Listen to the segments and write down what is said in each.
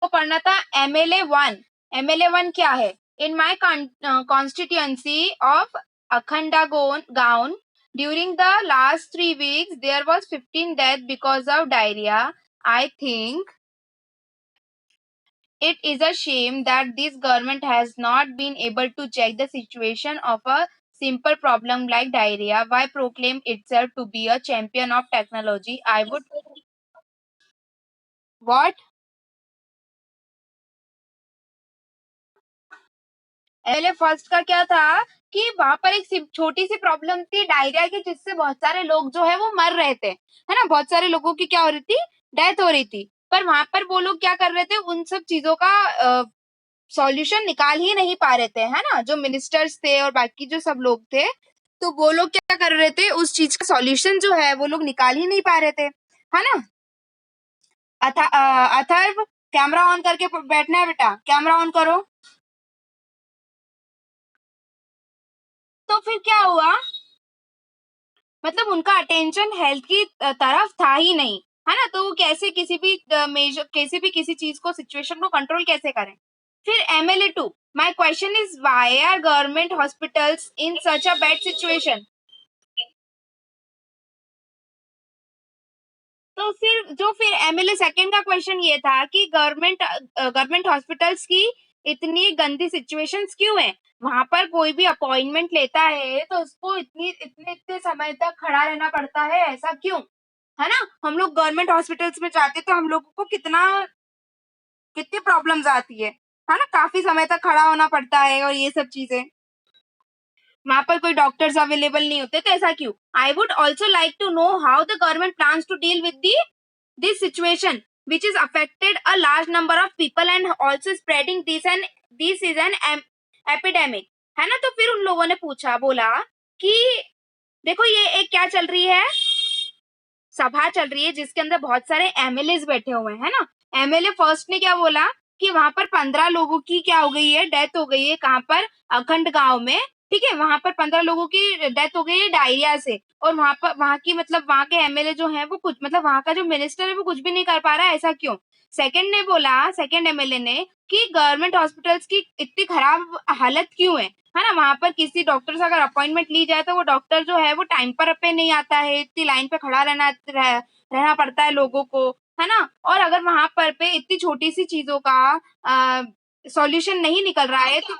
को पढ़ना था MLA 1। MLA 1 क्या है? In my constituency of Akhanda Gaon during the last 3 weeks there was 15 death because of diarrhea. I think it is a shame that this government has not been able to check the situation of a simple problem like diarrhea. Why proclaim itself to be a champion of technology? I would what? MLA first का क्या था कि वहां पर एक छोटी सी problem थी diarrhoea की, जिससे बहुत सारे लोग जो है वो मर रहे थे, है ना। बहुत सारे लोगों की क्या हो रही थी? डेथ हो रही थी। पर वहां पर वो लोग क्या कर रहे थे? उन सब चीजों का सॉल्यूशन निकाल ही नहीं पा रहे थे, है ना। जो मिनिस्टर्स थे और बाकी जो सब लोग थे, तो वो लोग क्या कर रहे थे? उस चीज का सॉल्यूशन जो है वो लोग निकाल ही नहीं पा रहे थे, है ना। अथर्व, कैमरा ऑन करके बैठना है बेटा, कैमरा ऑन करो। तो फिर क्या हुआ? मतलब उनका अटेंशन हेल्थ की तरफ था ही नहीं, है ना। तो वो कैसे किसी चीज को, सिचुएशन को कंट्रोल कैसे करें? फिर MLA 2, my question is why are government hospitals in such a bad situation? तो फिर MLA 2 का क्वेश्चन ये था कि गवर्नमेंट हॉस्पिटल्स की इतनी गंदी सिचुएशंस क्यों है? वहां पर कोई भी अपॉइंटमेंट लेता है तो उसको इतने समय तक खड़ा रहना पड़ता है, ऐसा क्यों? है ना। हम लोग गवर्नमेंट हॉस्पिटल्स में जाते तो हम लोगों को कितनी प्रॉब्लम्स आती है ना। काफी समय तक खड़ा होना पड़ता है और ये सब चीजें, वहां पर कोई डॉक्टर्स अवेलेबल नहीं होते, तो ऐसा क्यों? I would also like to know how the government plans to deal with the this situation which is affected a large number of people and also spreading this is an epidemic, है ना। तो फिर उन लोगों ने बोला कि देखो ये एक क्या चल रही है, सभा चल रही है जिसके अंदर बहुत सारे MLAs बैठे हुए हैं, है ना। MLA फर्स्ट ने क्या बोला कि वहां पर 15 लोगों की क्या हो गई है? डेथ हो गई है। कहां पर? अखंड गांव में, ठीक है। वहां पर 15 लोगों की डेथ हो गई है डायरिया से। और वहां पर वहां की मतलब वहां के MLA जो है वो कुछ, मतलब वहां का जो मिनिस्टर है वो कुछ भी नहीं कर पा रहा है, ऐसा क्यों? सेकंड MLA ने कि गवर्नमेंट हॉस्पिटल्स की इतनी खराब हालत क्यों है ना। वहां पर किसी डॉक्टर से अगर अपॉइंटमेंट ली जाए तो वो डॉक्टर जो है वो टाइम पर पे नहीं आता है, इतनी लाइन पे खड़ा रहना पड़ता है लोगों को, है ना। और अगर वहां पर पे इतनी छोटी सी चीजों का सॉल्यूशन नहीं निकल रहा है तो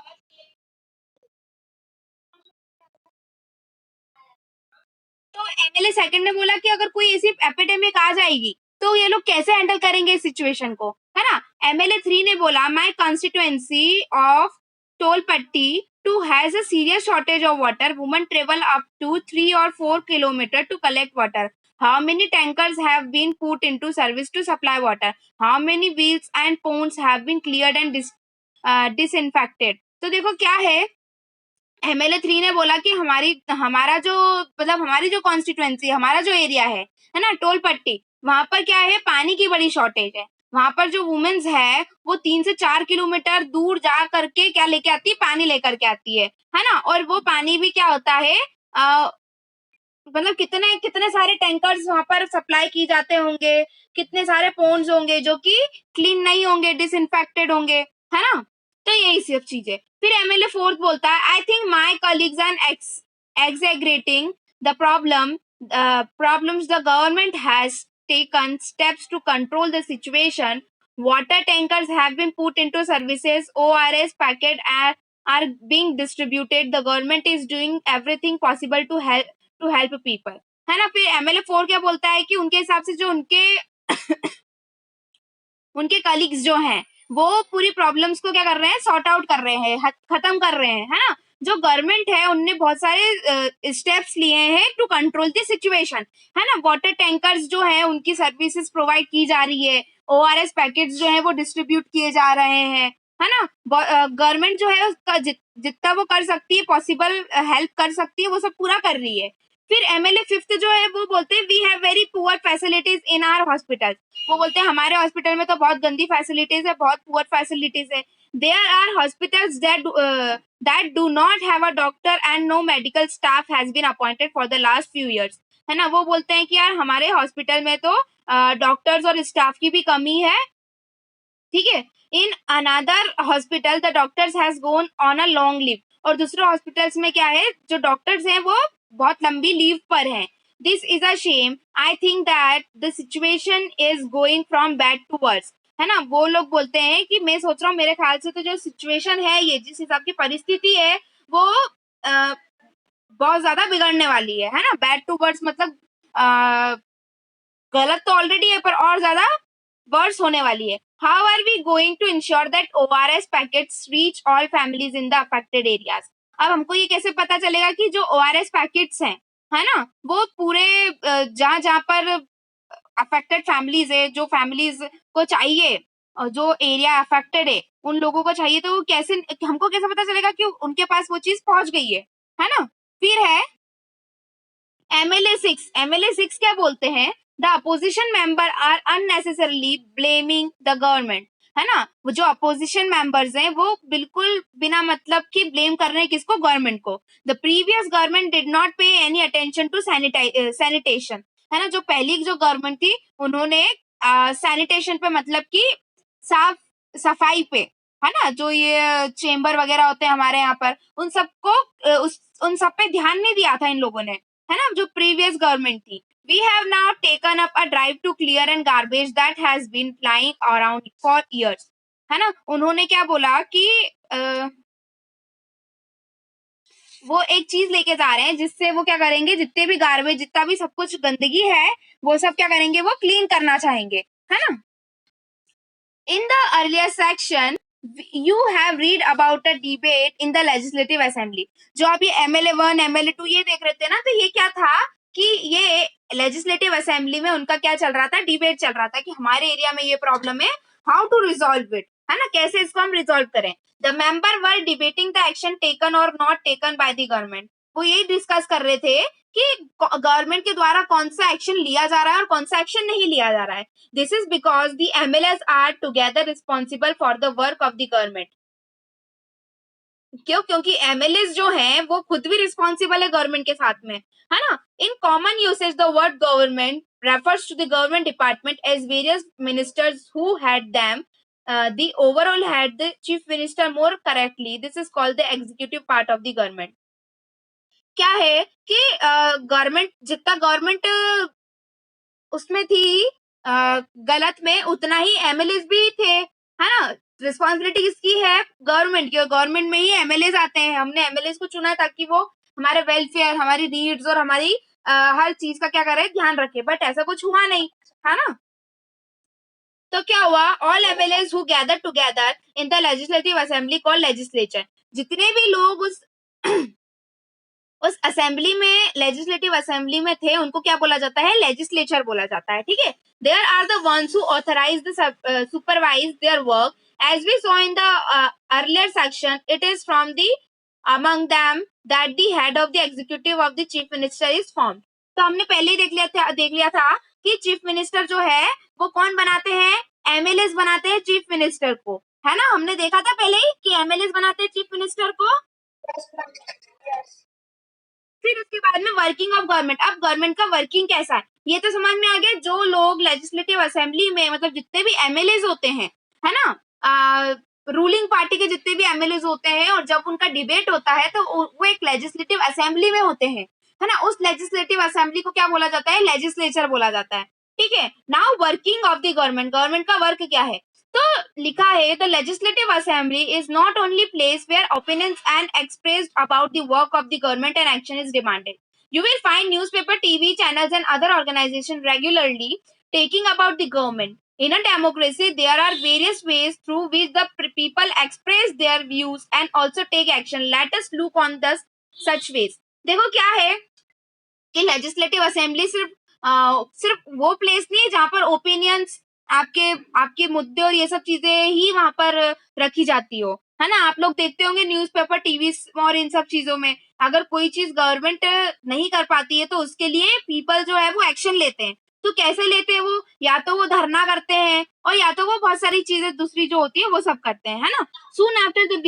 MLA 2 ने बोला कि अगर कोई ऐसी एपिडेमिक आ जाएगी तो ये लोग कैसे हैंडल करेंगे इस सिचुएशन को, है ना। MLA 3 ने बोला my constituency of Tolpatti two has a serious shortage of water, women travel up to 3 or 4 kilometers to collect water, how many tankers have been put into service to supply water, how many wells and ponds have been cleared and disinfected. तो देखो क्या है, MLA 3 ने बोला कि हमारा जो मतलब हमारी जो कॉन्स्टिट्यूएंसी, हमारा जो एरिया है ना, टोल पट्टी, वहां पर क्या है? पानी की बड़ी शॉर्टेज है। वहां पर जो वुमेन्स है वो 3 से 4 किलोमीटर दूर जा करके क्या लेके आती है? पानी लेकर के आती है ना। और वो पानी भी क्या होता है? आ, मतलब कितने कितने सारे टैंकर्स वहां पर सप्लाई की जाते होंगे, कितने सारे पोन्स होंगे जो कि क्लीन नहीं होंगे, डिसइंफेक्टेड होंगे, है ना। तो यही सब चीजें। फिर MLA 4 बोलता है I think my colleagues and exaggerating the problems the government has taken steps to control the situation. Water tankers have been put into services, ORS packet are being distributed, the government is doing everything possible to help people, है ना। फिर MLA 4 क्या बोलता है कि उनके हिसाब से जो उनके कलीग्स जो हैं वो पूरी प्रॉब्लम्स को क्या कर रहे हैं? सॉर्ट आउट कर रहे हैं, खत्म कर रहे हैं, है ना। जो गवर्नमेंट है उनने बहुत सारे स्टेप्स लिए हैं टू कंट्रोल द सिचुएशन, है ना। वाटर टैंकर्स जो है उनकी सर्विसेज प्रोवाइड की जा रही है, ORS पैकेट्स जो है वो डिस्ट्रीब्यूट किए जा रहे हैं, है ना। गवर्नमेंट जो है उसका जितना वो कर सकती है, पॉसिबल हेल्प कर सकती है, वो सब पूरा कर रही है। फिर MLA 5 जो है वो बोलते हैं we have very poor facilities in our hospital. वो बोलते हैं हमारे हॉस्पिटल में तो बहुत गंदी फैसिलिटीज है, बहुत पुअर फैसिलिटीज है। There are hospitals that do not have a doctor and no medical staff has been appointed for the last few years, है ना। वो बोलते हैं कि यार हमारे हॉस्पिटल में तो डॉक्टर्स और स्टाफ की भी कमी है, ठीक है। In another hospital the doctors has gone on a long leave, और दूसरे हॉस्पिटल्स में क्या है, जो डॉक्टर्स हैं वो बहुत लंबी लीव पर हैं। This is a shame, I think that the situation is going from bad to worse, है ना। वो लोग बोलते हैं कि मैं सोच रहा हूँ, मेरे ख्याल से तो जो सिचुएशन है, ये जिस हिसाब की परिस्थिति है, वो बहुत ज्यादा बिगड़ने वाली है ना। बैड टू वर्स मतलब गलत तो ऑलरेडी है, पर और ज्यादा वर्स होने वाली है। How are we going to ensure that ORS packets reach all families in the affected areas? अब हमको ये कैसे पता चलेगा कि जो ORS पैकेट्स हैं, है ना, वो पूरे जहाँ जहाँ पर अफेक्टेड फैमिलीज है, जो फैमिलीज को चाहिए, जो एरिया अफेक्टेड है उन लोगों को चाहिए, तो कैसे, हमको कैसे पता चलेगा कि उनके पास वो चीज पहुंच गई है ना। फिर है MLA 6। MLA 6 क्या बोलते हैं? The opposition member are unnecessarily blaming the government, है ना। वो जो अपोजिशन मेंबर्स हैं वो बिल्कुल बिना मतलब कि ब्लेम कर रहे हैं किसको? गवर्नमेंट को। The previous government did not पे एनी अटेंशन टू सैनिटेशन, है ना। जो पहली जो गवर्नमेंट थी उन्होंने सैनिटेशन पे मतलब कि साफ सफाई पे, है ना, जो ये चेंबर वगैरह होते हैं हमारे यहाँ पर, उन सबको उन सब पे ध्यान नहीं दिया था इन लोगों ने, है ना, जो प्रीवियस गवर्नमेंट थी। We have now taken up a drive to clear and garbage that has been flying around for years, है ना। उन्होंने क्या बोला कि वो एक चीज लेके जा रहे हैं जिससे वो क्या करेंगे, जितने भी गार्बेज, जितना भी सब कुछ गंदगी है, वो सब क्या करेंगे, वो क्लीन करना चाहेंगे, है ना। In the earlier section, you have read about a debate in the legislative assembly. जो अभी MLA 1 MLA 2 ये देख रहे थे ना, तो ये क्या था कि ये लेजिस्लेटिव असेंबली में उनका क्या चल रहा था, डिबेट चल रहा था कि हमारे एरिया में ये प्रॉब्लम है, हाउ टू रिजॉल्व इट, है ना, कैसे इसको हम रिजॉल्व करें। The member were debating the action taken और not taken by the government. वो यही डिस्कस कर रहे थे कि गवर्नमेंट के द्वारा कौन सा एक्शन लिया जा रहा है और कौन सा एक्शन नहीं लिया जा रहा है। This is because the MLAs are together responsible for the work of the government. क्यों? क्योंकि MLAs जो हैं वो खुद भी रिस्पॉन्सिबल है गवर्नमेंट के साथ में, है ना। In common usage the word government refers to the government department as various ministers who had them. The overall head, the chief minister more correctly, this is called the executive part of the government. क्या है कि government जितना government उसमें थी गलत में, उतना ही MLAs भी थे, है ना। रिस्पॉन्सिबिलिटी किसकी है? गवर्नमेंट की। गवर्नमेंट में ही MLAs आते हैं। हमने MLAs को चुना ताकि वो हमारे वेलफेयर, हमारी नीड्स और हमारी हर चीज का क्या करे, ध्यान रखे, बट ऐसा कुछ हुआ नहीं, है ना। तो क्या हुआ, all MLAs who gather together in the legislative assembly called legislature. जितने भी लोग उस असेंबली में, लेजिस्लेटिव असेंबली में थे, उनको क्या बोला जाता है? लेजिस्लेचर बोला जाता है, ठीक है। There are the ones who authorize the supervise their work, as we saw in the earlier section, it is from the among them that the head of the executive of the chief minister is formed. तो हमने पहले ही देख लिया था कि chief minister जो है वो कौन बनाते हैं? MLAs बनाते हैं चीफ मिनिस्टर को, है ना। हमने देखा था पहले ही कि MLAs बनाते हैं चीफ मिनिस्टर को। फिर उसके बाद में वर्किंग ऑफ गवर्नमेंट। अब गवर्नमेंट का वर्किंग कैसा है ये तो समझ में आ गया। जो लोग लेजिस्लेटिव असेंबली में, मतलब जितने भी MLAs होते हैं, है ना, रूलिंग पार्टी के जितने भी MLAs होते हैं, और जब उनका डिबेट होता है तो वो एक लेजिस्लेटिव असेंबली में होते हैं, है ना। उस लेजिस्लेटिव असेंबली को क्या बोला जाता है? लेजिस्लेचर बोला जाता है, ठीक है। Now working of the government, government का वर्क क्या है? तो लिखा है, the legislative assembly is not only place where opinions and expressed about the work of the government and action is demanded. You will find newspaper, TV channels and other organizations regularly taking about the government. In a democracy, there are various ways through which the people express their views and also take action. Let us look on the such ways. देखो क्या है कि legislative assembly सिर्फ वो place नहीं है जहाँ पर ओपिनियंस, आपके आपके मुद्दे और ये सब चीजें ही वहां पर रखी जाती हो, है ना। आप लोग देखते होंगे न्यूज़पेपर, टीवी और इन सब चीजों में, अगर कोई चीज गवर्नमेंट नहीं कर पाती है तो उसके लिए पीपल जो है वो एक्शन लेते हैं। तो कैसे लेते हैं वो? या तो वो धरना करते हैं, और या तो वो बहुत सारी चीजें दूसरी जो होती है वो सब करते हैं, है ना। Soon after the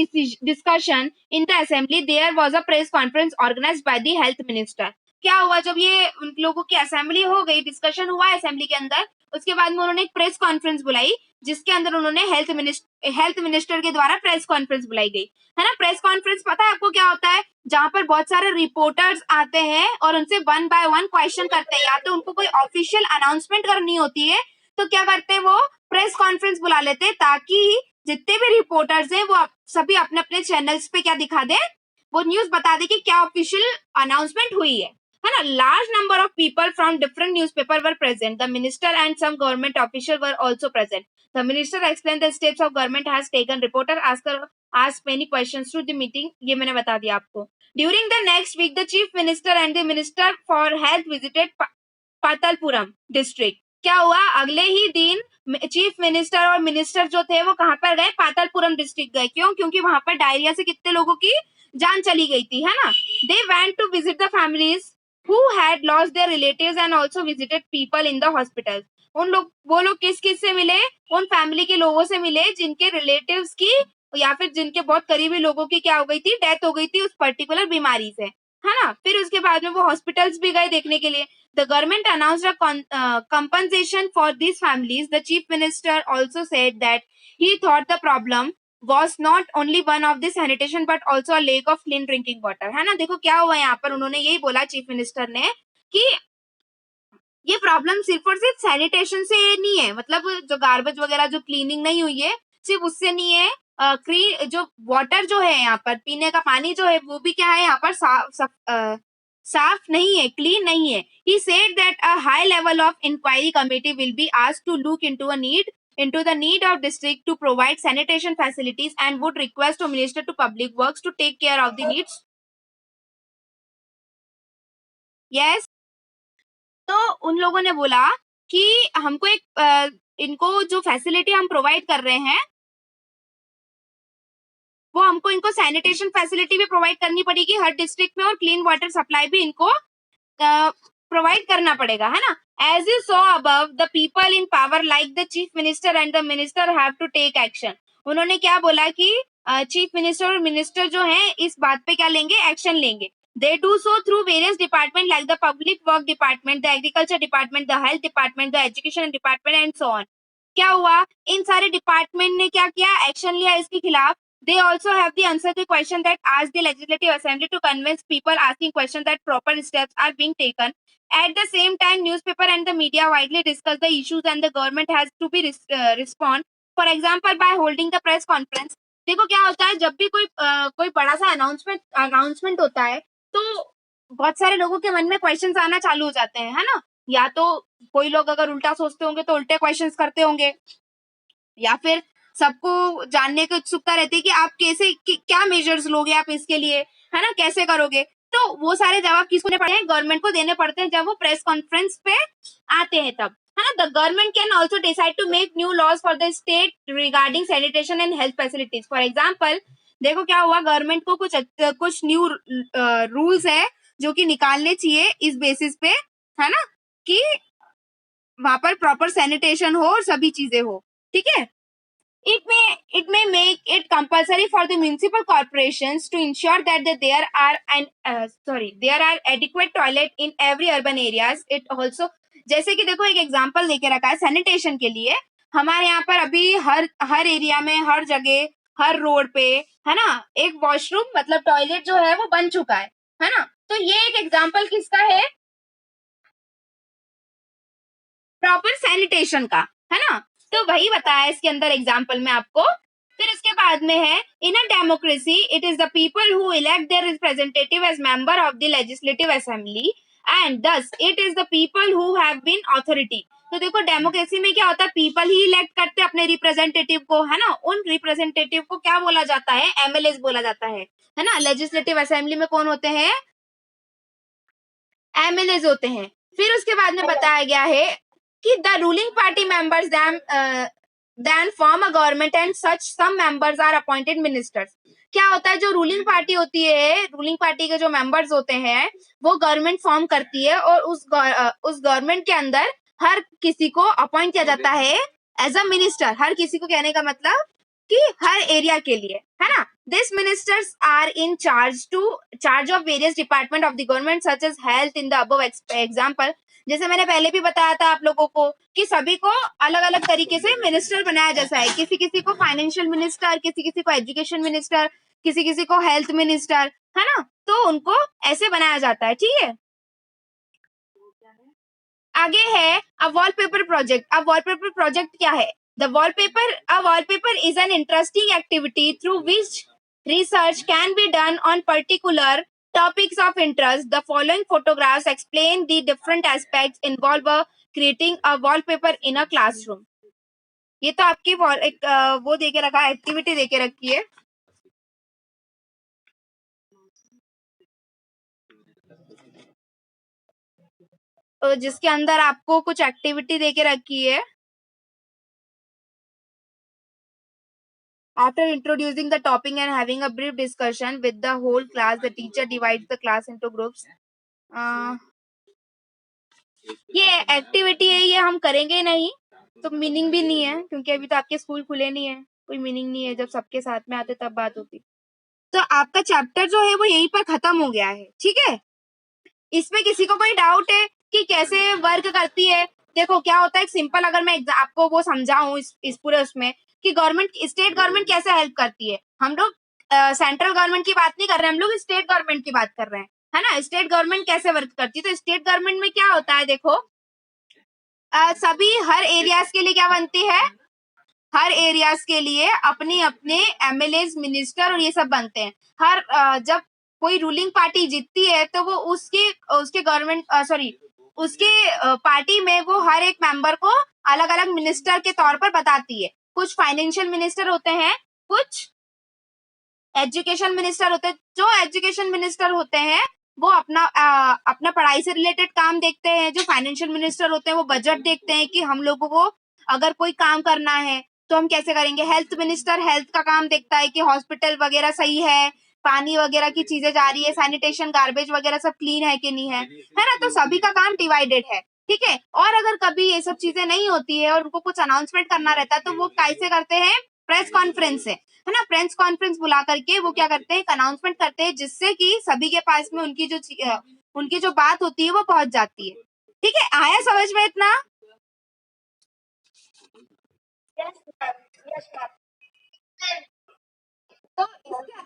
discussion in the assembly, there was a press conference organized by the health minister. क्या हुआ जब ये उन लोगों की असेंबली हो गई, डिस्कशन हुआ असेंबली के अंदर, उसके बाद में उन्होंने एक प्रेस कॉन्फ्रेंस बुलाई, जिसके अंदर उन्होंने हेल्थ मिनिस्टर के द्वारा प्रेस कॉन्फ्रेंस बुलाई गई, है ना। प्रेस कॉन्फ्रेंस पता है आपको क्या होता है? जहां पर बहुत सारे रिपोर्टर्स आते हैं और उनसे वन बाय वन क्वेश्चन करते हैं, या तो उनको कोई ऑफिशियल अनाउंसमेंट करनी होती है तो क्या करते हैं, वो प्रेस कॉन्फ्रेंस बुला लेते हैं, ताकि जितने भी रिपोर्टर्स हैं वो सभी अपने अपने चैनल्स पे क्या दिखा दे, वो न्यूज बता दे कि क्या ऑफिशियल अनाउंसमेंट हुई है ना। Large number of people from different newspaper were present, the minister and some government official were also present, the minister explain the steps of government has taken, reporter ask many questions through the meeting, ये मैंने बता दिया आपको। During the next week the chief minister and the minister for health visited Patalpuram district. क्या हुआ, अगले ही दिन chief minister और मिनिस्टर जो थे वो कहां पर गए, पातालपुरम डिस्ट्रिक्ट गए। क्यों? क्योंकि वहां पर डायरिया से कितने लोगों की जान चली गई थी, है ना। They went to visit the families who had lost their relatives and also visited people in the hospitals. वो लोग किस किस से मिले, उन फैमिली के लोगों से मिले जिनके रिलेटिव्स की या फिर जिनके बहुत करीबी लोगों की क्या हो गई थी, डेथ हो गई थी उस पर्टिकुलर बीमारी से, है ना। फिर उसके बाद में वो हॉस्पिटल्स भी गए देखने के लिए। The government announced a compensation for these families. The chief minister also said that he thought the problem was not only one of the sanitation but also a lack of clean drinking water, है ना। देखो क्या हुआ यहाँ पर, उन्होंने यही बोला चीफ मिनिस्टर ने कि ये प्रॉब्लम सिर्फ और सिर्फ सैनिटेशन से नहीं है, मतलब जो गार्बेज वगैरह जो क्लीनिंग नहीं हुई है सिर्फ उससे नहीं है, जो वाटर जो है यहाँ पर पीने का पानी जो है वो भी क्या है यहाँ पर साफ नहीं है, क्लीन नहीं है। He said that a high level of inquiry committee will be asked to look into the need of district to provide sanitation facilities and would request to Minister to Public Works to take care of the needs. Yes. तो उन लोगों ने बोला कि हमको इनको जो facility हम प्रोवाइड कर रहे हैं वो हमको इनको सैनिटेशन फैसिलिटी भी प्रोवाइड करनी पड़ेगी हर डिस्ट्रिक्ट में, और क्लीन वाटर सप्लाई भी इनको प्रोवाइड करना पड़ेगा, है ना। As you saw above, the people in power like the chief minister and the minister have to take action. उन्होंने क्या बोला कि चीफ मिनिस्टर और मिनिस्टर जो है इस बात पे क्या लेंगे, एक्शन लेंगे। They do so through various departments like the Public Work Department, the Agriculture Department, the Health Department, the Education Department and so on. क्या हुआ, इन सारे डिपार्टमेंट ने क्या किया, एक्शन लिया इसके खिलाफ। They also have the answer to question that asked the Legislative Assembly to convince people asking questions that proper steps are being taken. At the same time, newspaper and the media widely discuss the issues and the government has to be respond. For example, by holding the press conference. देखो क्या होता है, जब भी कोई बड़ा सा announcement होता है तो बहुत सारे लोगों के मन में क्वेश्चंस आना चालू हो जाते हैं, है ना। या तो कोई लोग अगर उल्टा सोचते होंगे तो उल्टे क्वेश्चंस करते होंगे, या फिर सबको जानने की उत्सुकता रहती है कि आप कैसे क्या मेजर्स लोगे आप इसके लिए, है ना, कैसे करोगे। तो वो सारे जवाब किसको देने पड़ते हैं, गवर्नमेंट को देने पड़ते हैं जब वो प्रेस कॉन्फ्रेंस पे आते हैं तब, है ना। The government can also decide to make new laws for the state regarding sanitation and health facilities. For example, देखो क्या हुआ, गवर्नमेंट को कुछ न्यू रूल्स है जो कि निकालने चाहिए इस बेसिस पे, है ना, कि वहां पर प्रॉपर सैनिटेशन हो और सभी चीजें हो, ठीक है। It may make it compulsory for the municipal corporations to ensure that there are adequate toilet in every urban areas. It also, जैसे कि देखो एक एग्जांपल लेके रखा है सैनिटेशन के लिए, हमारे यहाँ पर अभी हर एरिया में, हर जगह, हर रोड पे, है ना, एक वॉशरूम मतलब टॉयलेट जो है वो बन चुका है ना। तो ये एक एग्जांपल किसका है, प्रॉपर सैनिटेशन का, है ना। तो वही बताया इसके अंदर एग्जाम्पल में आपको। फिर इसके बाद में है, in a democracy it is the people who elect their representative as member of the legislative assembly and thus it is the people who have been authority. तो देखो डेमोक्रेसी में क्या होता है, पीपल ही इलेक्ट करते हैं अपने रिप्रेजेंटेटिव को, है ना। उन रिप्रेजेंटेटिव को क्या बोला जाता है, एमएलए बोला जाता है ना। लेजिस्लेटिव असेंबली में कौन होते हैं, एमएलए होते हैं। फिर उसके बाद में बताया गया है कि the ruling party members then form a government and such some members are appointed ministers। क्या होता है, जो रूलिंग पार्टी होती है, रूलिंग पार्टी के जो मेंबर्स होते हैं वो गवर्नमेंट फॉर्म करती है और उस गवर्नमेंट के अंदर हर किसी को अपॉइंट किया जाता है एज अ मिनिस्टर। हर किसी को कहने का मतलब कि हर एरिया के लिए, है ना। This ministers are in charge of various department of the government such as health in the above example. जैसे मैंने पहले भी बताया था आप लोगों को कि सभी को अलग अलग तरीके से मिनिस्टर बनाया जैसा है, किसी किसी को फाइनेंशियल मिनिस्टर, किसी किसी को एजुकेशन मिनिस्टर, किसी किसी को हेल्थ मिनिस्टर, है ना। तो उनको ऐसे बनाया जाता है, ठीक है। आगे है अ वॉलपेपर प्रोजेक्ट। अब वॉलपेपर प्रोजेक्ट क्या है? A wallpaper is an interesting activity through which research can be done on particular topics of interest. The following photographs explain the different aspects involved creating a wallpaper in a classroom. ये तो आपकी वो देके रखा है, activity देके रखी है। जिसके अंदर आपको कुछ एक्टिविटी देके रखी है। After introducing the topic and having a brief discussion with the whole class, the teacher divides the class into groups. ये एक्टिविटी है, ये हम करेंगे नहीं तो मीनिंग भी नहीं है, क्योंकि अभी तो आपके स्कूल खुले नहीं है, कोई मीनिंग नहीं है। जब सबके साथ में आते तब बात होती। तो आपका चैप्टर जो है वो यहीं पर खत्म हो गया है, ठीक है। इसमें किसी को कोई डाउट है कि कैसे वर्क करती है? देखो क्या होता है, सिंपल अगर मैं आपको वो समझाऊं इस पूरे उसमें कि गवर्नमेंट, स्टेट गवर्नमेंट कैसे हेल्प करती है। हम लोग सेंट्रल गवर्नमेंट की बात नहीं कर रहे, हम लोग स्टेट गवर्नमेंट की बात कर रहे हैं, है ना। स्टेट गवर्नमेंट कैसे वर्क करती है? तो स्टेट गवर्नमेंट में क्या होता है, देखो सभी हर एरियाज के लिए क्या बनती है, हर एरियाज के लिए अपने अपने एमएलए, मिनिस्टर और ये सब बनते हैं। हर जब कोई रूलिंग पार्टी जीतती है तो वो उसके उसके गवर्नमेंट सॉरी उसके पार्टी में वो हर एक मेंबर को अलग अलग मिनिस्टर के तौर पर बताती है। कुछ फाइनेंशियल मिनिस्टर होते हैं, कुछ एजुकेशन मिनिस्टर होते हैं। जो एजुकेशन मिनिस्टर होते हैं वो अपना पढ़ाई से रिलेटेड काम देखते हैं। जो फाइनेंशियल मिनिस्टर होते हैं वो बजट देखते हैं कि हम लोगों को अगर कोई काम करना है तो हम कैसे करेंगे। हेल्थ मिनिस्टर हेल्थ का काम देखता है कि हॉस्पिटल वगैरह सही है, पानी वगैरह की चीजें जा रही है, सैनिटेशन गार्बेज वगैरह सब क्लीन है कि नहीं है ना। तो सभी का काम डिवाइडेड है, ठीक है। और अगर कभी ये सब चीजें नहीं होती है और उनको कुछ अनाउंसमेंट करना रहता है तो वो कैसे करते हैं, प्रेस कॉन्फ्रेंस से, है ना। प्रेस कॉन्फ्रेंस बुला करके वो क्या करते हैं, अनाउंसमेंट करते हैं, जिससे कि सभी के पास में उनकी जो बात होती है वो पहुंच जाती है, ठीक है। आया समझ में इतना? तो इसके